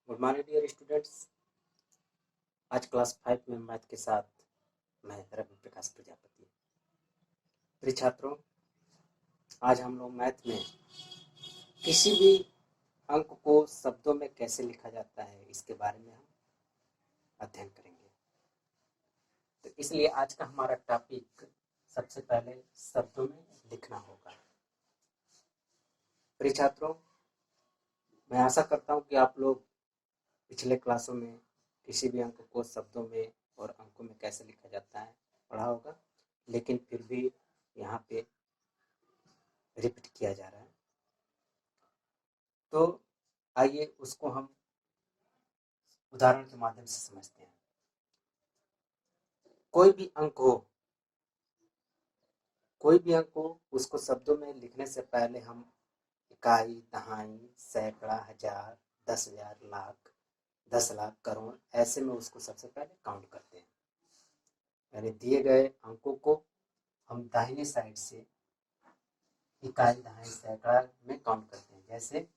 Good morning dear students. आज class 5 में math के साथ मैं रवि प्रकाश प्रजापति। प्रिय छात्रों, आज हम लोग मैथ में किसी भी अंक को शब्दों में कैसे लिखा जाता है इसके बारे में हम अध्ययन करेंगे। तो इसलिए आज का हमारा टॉपिक सबसे पहले शब्दों में लिखना होगा। प्रिय छात्रों, मैं आशा करता हूँ कि आप लोग पिछले क्लासों में किसी भी अंक को शब्दों में और अंकों में कैसे लिखा जाता है पढ़ा होगा, लेकिन फिर भी यहाँ पे रिपीट किया जा रहा है। तो आइए उसको हम उदाहरण के माध्यम से समझते हैं। कोई भी अंक हो उसको शब्दों में लिखने से पहले हम इकाई, दहाई, सैकड़ा, हजार, 10,000, लाख, 10 लाख, करोड़ ऐसे में उसको सबसे पहले काउंट करते हैं। यानी दिए गए अंकों को हम दाहिने साइड से इकाई, दहाई, सैकड़ा में काउंट करते हैं। जैसे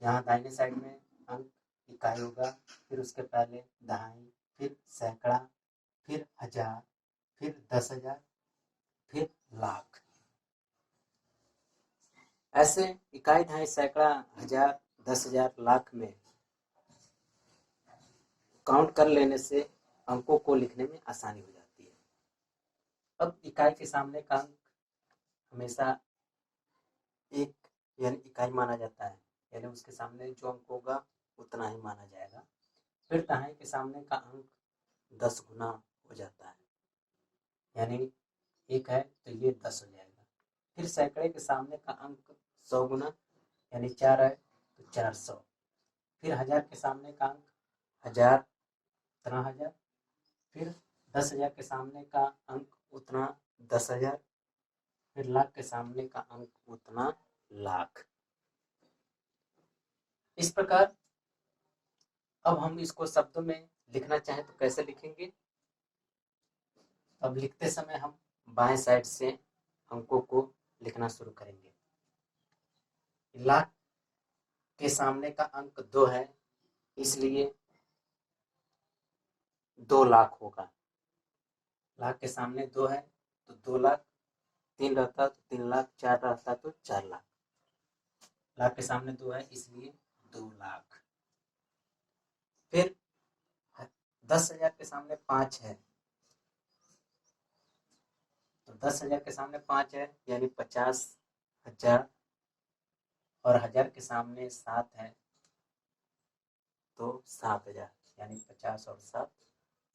यहाँ दाहिने साइड में अंक इकाई होगा, फिर उसके पहले दहाई, फिर सैकड़ा, फिर हजार, फिर 10,000, फिर लाख। ऐसे इकाई, दहाई, सैकड़ा, हजार, 10,000, लाख में काउंट कर लेने से अंकों को लिखने में आसानी हो जाती है। अब इकाई के सामने का अंक हमेशा एक यानी इकाई माना जाता है, यानी उसके सामने जो अंक होगा उतना ही माना जाएगा। फिर दहाई के सामने का अंक 10 गुना हो जाता है, यानी एक है तो ये 10 हो जाएगा। फिर सैकड़े के सामने का अंक 100 गुना, यानी 4 है तो 400। फिर हजार के सामने का अंक 1000, उतना हजार। फिर 10,000 के सामने का अंक उतना 10,000। फिर लाख के सामने का अंक उतना लाख। इस प्रकार अब हम इसको शब्दों में लिखना चाहें तो कैसे लिखेंगे? अब लिखते समय हम बाएं साइड से अंकों को लिखना शुरू करेंगे। लाख के सामने का अंक 2 है, इसलिए 2 लाख होगा। लाख के सामने 2 है तो 2 लाख, 3 रहता तो 3 लाख, 4 रहता तो 4 लाख। लाख के सामने 2 है इसलिए 2 लाख। फिर 10,000 के सामने 5 है तो 10,000 के सामने 5 है यानी 50,000। और हजार के सामने 7 है तो 7,000, यानी 50 और 7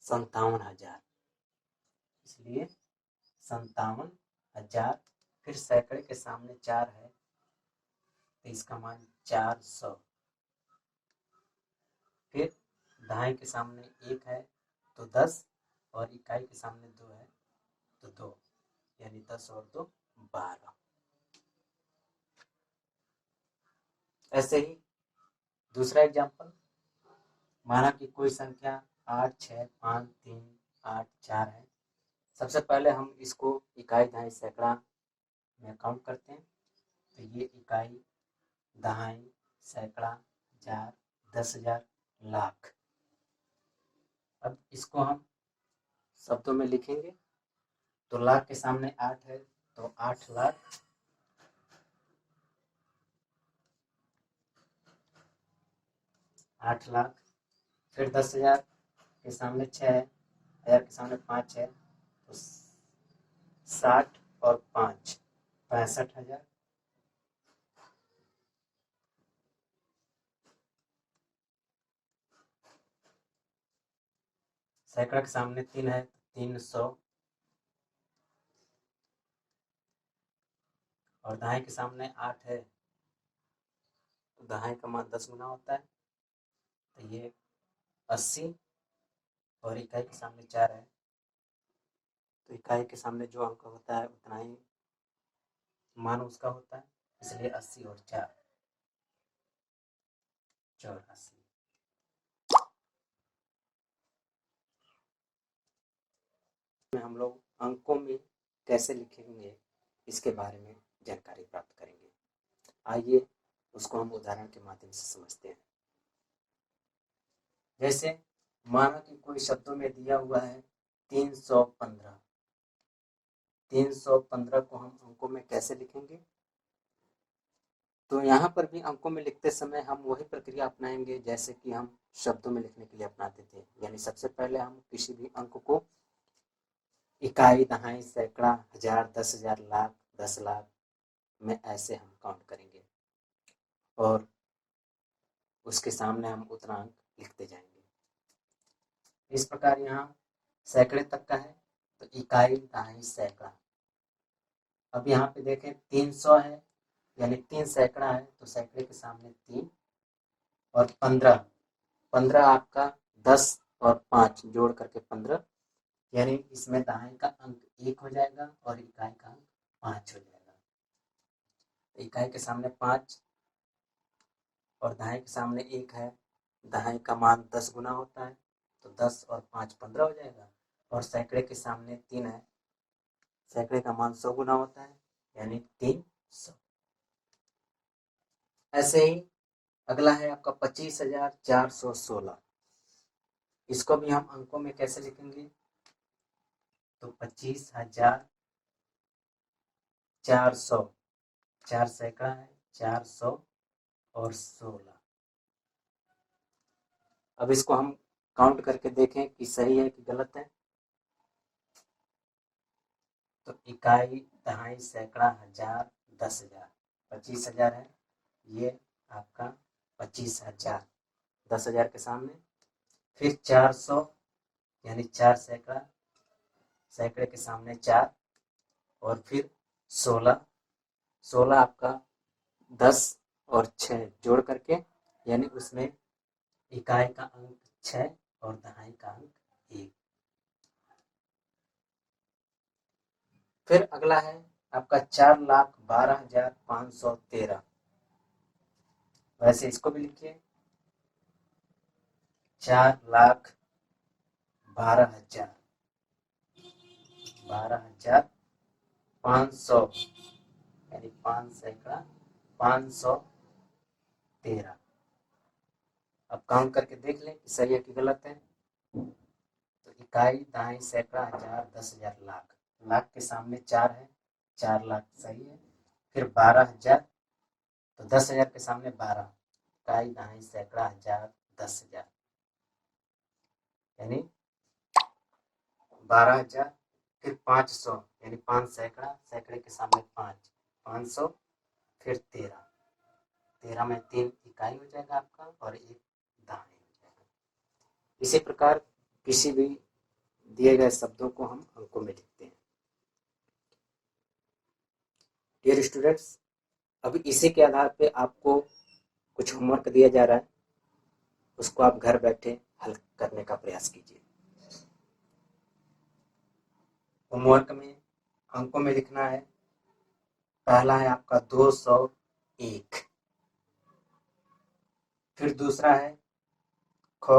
57,000, इसलिए 57,000। फिर सैकड़े के सामने 4 है तो इसका मान 400। फिर दहाई के सामने 1 है तो 10, और इकाई के सामने 2 है तो 2, यानी 10 और 2 12। ऐसे ही दूसरा एग्जाम्पल, माना कि कोई संख्या 8, 6, 5, 3, 8, 4 है। सबसे पहले हम इसको इकाई, दहाई, सैकड़ा में काउंट करते हैं। तो ये इकाई, दहाई, सैकड़ा, हजार, 10,000, लाख। अब इसको हम शब्दों में लिखेंगे तो लाख के सामने 8 है तो 8 लाख। फिर 10,000 के सामने 6 है, हजार के सामने 5 है तो 60 और 5 65,000। सैकड़ा के सामने 3 है तो 300। और दहाई के सामने 8 है तो दहाई का मान 10 गुना होता है तो ये 80। और इकाई के सामने 4 है तो इकाई के सामने जो अंक होता है उतना ही मान उसका होता है, इसलिए 80 और 4 84। हम लोग अंकों में कैसे लिखेंगे इसके बारे में जानकारी प्राप्त करेंगे। आइए उसको हम उदाहरण के माध्यम से समझते हैं। जैसे माना कि कोई शब्दों में दिया हुआ है 315। 315 को हम अंकों में कैसे लिखेंगे? तो यहाँ पर भी अंकों में लिखते समय हम वही प्रक्रिया अपनाएंगे जैसे कि हम शब्दों में लिखने के लिए अपनाते थे। यानी सबसे पहले हम किसी भी अंक को इकाई, दहाई, सैकड़ा, हजार, 10,000, लाख, 10 लाख में ऐसे हम काउंट करेंगे और उसके सामने हम उतना अंक लिखते जाएंगे। इस प्रकार यहाँ सैकड़े तक का है तो इकाई, दहाई, सैकड़ा। अब यहाँ पे देखें 300 है यानी 3 सैकड़ा है तो सैकड़े के सामने 3 और 15 आपका 10 और 5 जोड़ करके 15, यानी इसमें दहाई का अंक 1 हो जाएगा और इकाई का अंक 5 हो जाएगा। इकाई के सामने 5 और दहाई के सामने 1 है। दहाई का मान 10 गुना होता है तो 10 और 5 15 हो जाएगा। और सैकड़े के सामने 3 है, सैकड़े का मान 100 गुना होता है यानी 300। ऐसे ही अगला है आपका 25,416। इसको भी हम अंकों में कैसे लिखेंगे? तो 25,400, 4 सैकड़ा है, 400 और 16। अब इसको हम काउंट करके देखें कि सही है कि गलत है। तो इकाई, दहाई, सैकड़ा, हजार, 10,000। 25,000 है, ये आपका 25,000, 10,000 के सामने। फिर 400 यानी 4 सैकड़ा, सैकड़े के सामने 4 और फिर 16, 16 आपका 10 और 6 जोड़ करके, यानी उसमें इकाई का अंक 6 और दहाई का अंक 1। फिर अगला है आपका 4,12,513। वैसे इसको भी लिखिए 4,12,000, 12,500 यानी 5 सैकड़ा 513। अब काउंट करके देख लें कि सही है कि गलत है। तो इकाई, दहाई, सैकड़ा, हजार, 10,000, लाख। लाख के सामने 4 है, 4 लाख सही है। फिर 12,000 तो 10,000 के सामने 12, इकाई, दहाई, सैकड़ा, हजार, 10,000 यानी 12,000। फिर 500 यानी 5 सैकड़ा, सैकड़े के सामने 5, 500। फिर 13, 13 में 3 इकाई हो जाएगा आपका और 1 दहाई हो जाएगा। इसी प्रकार किसी भी दिए गए शब्दों को हम अंकों में लिखते हैं। डियर स्टूडेंट्स, अभी इसी के आधार पे आपको कुछ होमवर्क दिया जा रहा है, उसको आप घर बैठे हल करने का प्रयास कीजिए। होमवर्क में अंकों में लिखना है, पहला है आपका 201। फिर दूसरा है ख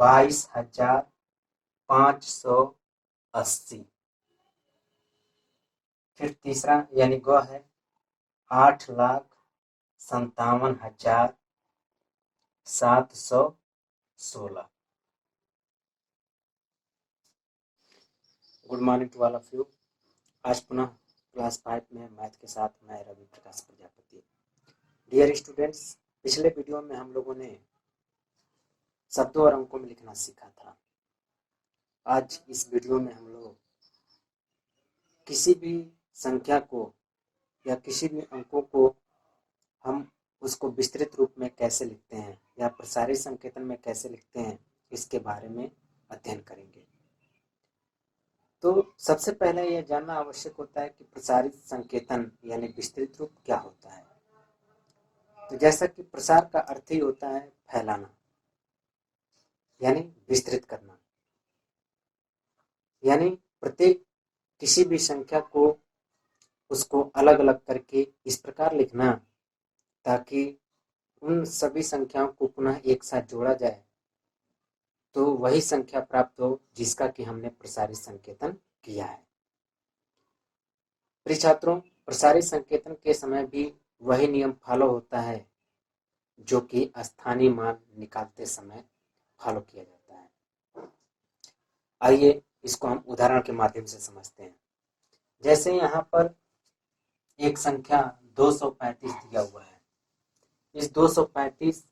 22,580। फिर तीसरा यानी ग है 8,57,716। Good morning to all of you. आज पुनः क्लास 5 में मैथ के साथ मैं रवि प्रकाश प्रजापति। डियर स्टूडेंट्स, पिछले वीडियो में हम लोगों ने शब्दों और अंकों में लिखना सीखा था। आज इस वीडियो में हम लोग किसी भी संख्या को या किसी भी अंकों को हम उसको विस्तृत रूप में कैसे लिखते हैं या प्रसारित संकेतन में कैसे लिखते हैं, इसके बारे में अध्ययन करेंगे। तो सबसे पहले यह जानना आवश्यक होता है कि प्रसारित संकेतन यानी विस्तृत रूप क्या होता है। तो जैसा कि प्रसार का अर्थ ही होता है फैलाना यानी विस्तृत करना, यानी प्रत्येक किसी भी संख्या को उसको अलग अलग करके इस प्रकार लिखना ताकि उन सभी संख्याओं को पुनः एक साथ जोड़ा जाए तो वही संख्या प्राप्त हो जिसका कि हमने प्रसारित संकेतन किया है। प्रिय छात्रों, प्रसारित संकेतन के समय भी वही नियम फॉलो होता है जो कि स्थानीय मान निकालते समय फॉलो किया जाता है। आइए इसको हम उदाहरण के माध्यम से समझते हैं। जैसे यहाँ पर एक संख्या 235 दिया हुआ है। इस 235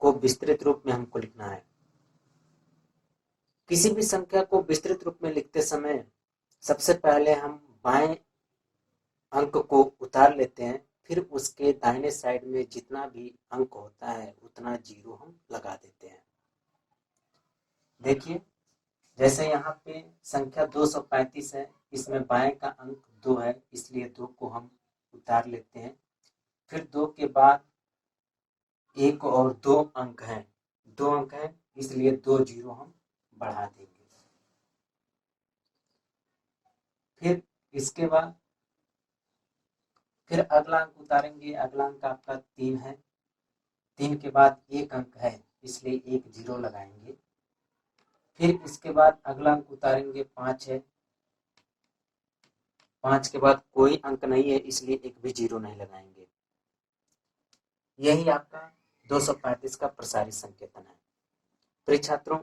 को विस्तृत रूप में हमको लिखना है। किसी भी संख्या को विस्तृत रूप में लिखते समय सबसे पहले हम बाएं अंक को उतार लेते हैं, फिर उसके दाहिने साइड में जितना भी अंक होता है उतना जीरो हम लगा देते हैं। देखिए, जैसे यहाँ पे संख्या 235 है, इसमें बाएं का अंक 2 है, इसलिए 2 को हम उतार लेते हैं। फिर 2 के बाद 1 और 2 अंक हैं, 2 अंक हैं, इसलिए 2 जीरो हम बढ़ा देंगे। फिर इसके बाद फिर अगला अंक उतारेंगे। अगला अंक आपका 3 है, 3 के बाद 1 अंक है, इसलिए 1 जीरो लगाएंगे। फिर इसके बाद अगला अंक उतारेंगे, 5 है, 5 के बाद कोई अंक नहीं है, इसलिए 1 भी जीरो नहीं लगाएंगे। यही आपका 235 का प्रसारित संकेतन है। प्रिय छात्रों,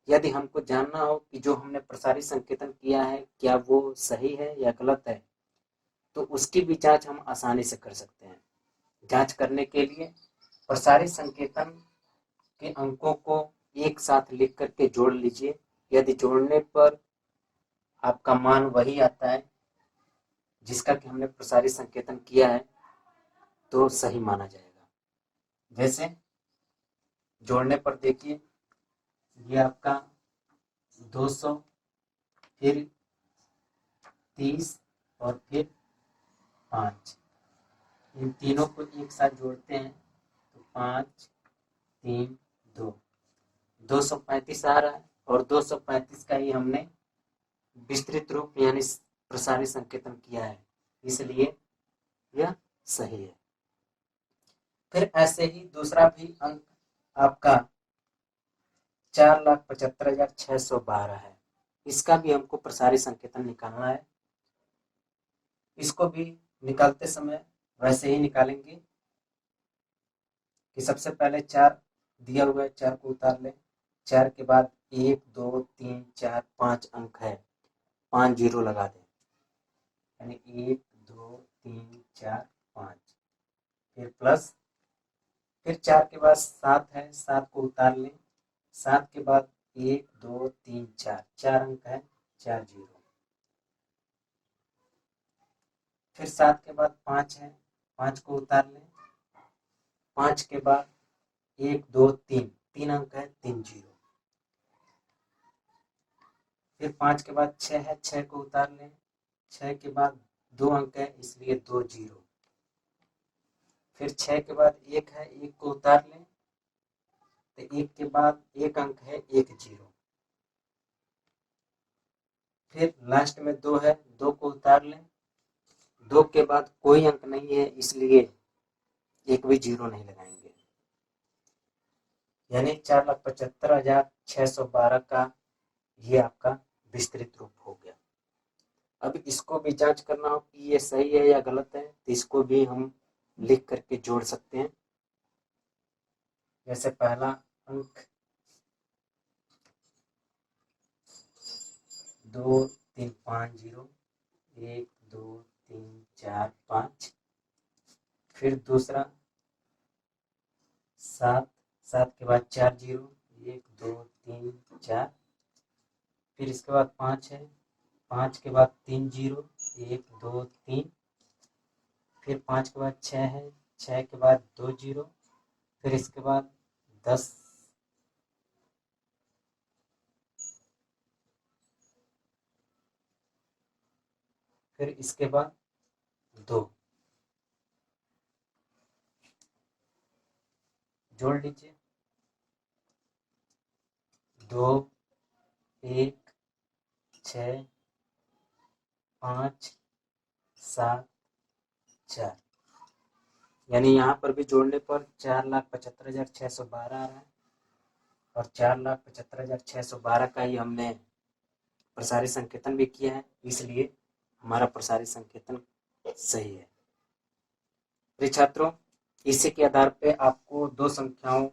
यदि हमको जानना हो कि जो हमने प्रसारित संकेतन किया है क्या वो सही है या गलत है, तो उसकी भी जांच हम आसानी से कर सकते हैं। जांच करने के लिए प्रसारित संकेतन के अंकों को एक साथ लिख करके जोड़ लीजिए। यदि जोड़ने पर आपका मान वही आता है जिसका कि हमने प्रसारित संकेतन किया है, तो सही माना जाएगा। जैसे जोड़ने पर देखिए, ये आपका 200, फिर 30 और फिर 5, इन तीनों को एक साथ जोड़ते हैं तो 5, 3, 2, 235 आ रहा है। और 235 का ही हमने विस्तृत रूप यानी प्रसारित संकेतन किया है, इसलिए यह सही है। फिर ऐसे ही दूसरा भी अंक आपका 4,75,612 है। इसका भी हमको प्रसारित संकेतन निकालना है। इसको भी निकालते समय वैसे ही निकालेंगे कि सबसे पहले 4 दिया हुआ है, 4 को उतार लें। 4 के बाद 1, 2, 3, 4, 5 अंक है, 5 जीरो लगा दें, यानी 1, 2, 3, 4, 5। फिर प्लस, फिर 4 के बाद 7 है, 7 को उतार लें। 7 के बाद 1, 2, 3, 4, 4 अंक है, 4 जीरो। फिर 7 के बाद 5 है, 5 को उतार लें। 5 के बाद 1, 2, 3, 3 अंक है, 3 जीरो। फिर 5 के बाद 6 है, 6 को उतार लें। 6 के बाद 2 अंक है, इसलिए 2 जीरो। फिर 6 के बाद 1 है, 1 को उतार लें तो 1 के बाद 1 अंक है, 1 जीरो। फिर लास्ट में 2 है, 2 को उतार लें। 2 के बाद कोई अंक नहीं है, इसलिए 1 भी जीरो नहीं लगाएंगे। यानी 4,75,612 का ये आपका विस्तृत रूप हो गया। अब इसको भी जांच करना हो कि ये सही है या गलत है, तो इसको भी हम लिख करके जोड़ सकते हैं। जैसे पहला अंक 2, 3, 5 जीरो, 1, 2, 3, 4, 5। फिर दूसरा 7, 7 के बाद 4 जीरो, 1, 2, 3, 4। फिर इसके बाद 5 है, 5 के बाद 3 जीरो, 1, 2, 3। फिर 5 के बाद 6 है, 6 के बाद 2 जीरो। फिर इसके बाद 10, फिर इसके बाद 2। जोड़ लीजिए, 2, 1, 6, 5, 7, 4। यानी यहाँ पर भी जोड़ने पर 4,75,612 आ रहा है। और 4,75,612 का ही हमने प्रसारित संकेतन भी किया है, इसलिए हमारा प्रसारित संकेतन सही है। प्रिय छात्रों, इसी के आधार पे आपको दो संख्याओं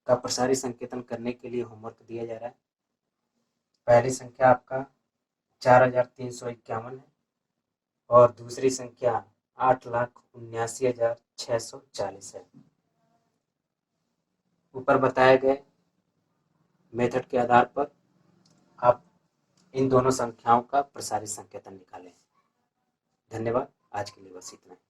का प्रसारी संकेतन करने के लिए होमवर्क दिया जा रहा है। पहली संख्या आपका 4351 है और दूसरी संख्या 8,79,640 है। ऊपर बताए गए मेथड के आधार पर आप इन दोनों संख्याओं का प्रसारित संकेतन निकालें। धन्यवाद। आज के लिए बस इतना ही।